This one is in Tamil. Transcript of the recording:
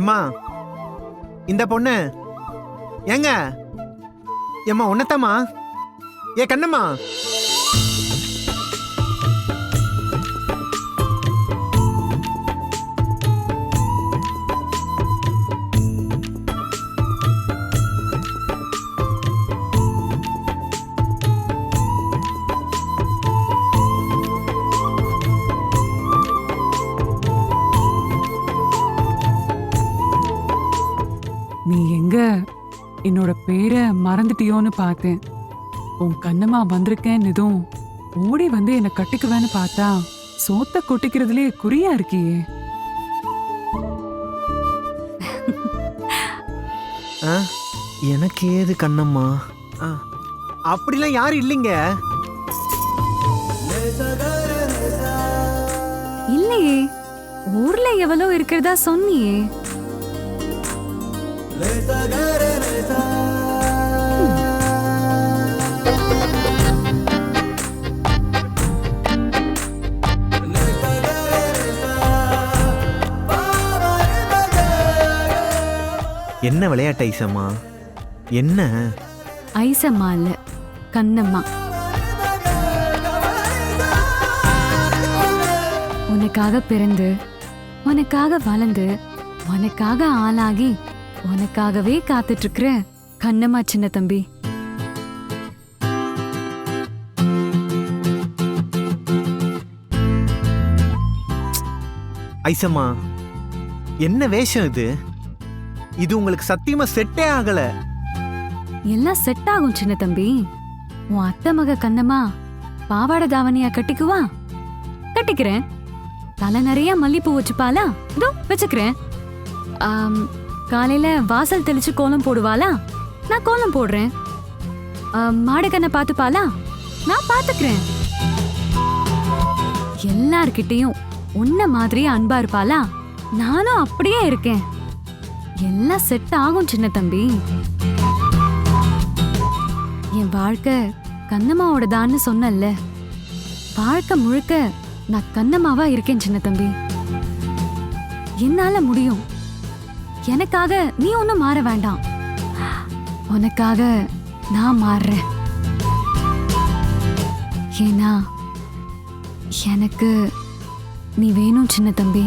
எம்மா இந்த பொண்ணு ஏங்க எம்மா உன்னத்தம்மா ஏ கண்ணம்மா. நீ எங்க என்னோட பேரை மறந்துட்டியோன்னு பார்த்தேன். உன் கண்ணம்மா வந்திருக்கேன்னதும் ஓடி வந்து என்னை கட்டிக்குவேன்னு பார்த்தா சோத்த கொட்டிக்கிறதுலே குறியா இருக்கியே. எனக்கு ஏது கண்ணம்மா? அப்படிலாம் யாரும் இல்லைங்க. இல்லையே, ஊர்ல எவ்வளோ இருக்கிறதா சொன்னியே. என்ன விளையாட்டு ஐசம்மா? என்ன ஐசம்மா இல்ல, கண்ணம்மா. உனக்காக பிறந்து, உனக்காக வளர்ந்து, உனக்காக ஆளாகி, உனக்காகவே காத்துட்டு இருக்கிற கண்ணம்மா சின்ன தம்பி. ஐசம்மா என்ன வேஷம் இது? இது உங்களுக்கு சத்தியமா செட்டே ஆகல. எல்லாம் செட் ஆகும் சின்ன தம்பி. உன் அத்தை மக கண்ணம்மா பாவாடை தாவணியா கட்டிக்குவா? கட்டிக்கிறேன். தலை நிறைய மல்லிப்பூ வச்சுப்பாளா? இதோ வச்சுக்கிறேன். காலையில வாசல் தெளிச்சு கோலம் போடுவாளா? நான் கோலம் போடுறேன். மாடுகண்ணை பாத்துப்பாளா? நான் பாத்துக்கிறேன். எல்லார்கிட்டையும் உன்ன மாதிரியே அன்பா இருப்பாளா? நானும் அப்படியே இருக்கேன். எல்லாம் செட் ஆகும் சின்ன தம்பி. என் வாழ்க்கை கண்ணம்மாவோடதான்னு சொன்னல்ல, வாழ்க்கை முழுக்க நான் கண்ணம்மாவா இருக்கேன் சின்ன தம்பி. என்னால முடியும். எனக்காக நீ ஒன்னும் மாற வேண்டாம். உனக்காக நான் மாறுறேன். ஏன்னா எனக்கு நீ வேணும் சின்ன தம்பி.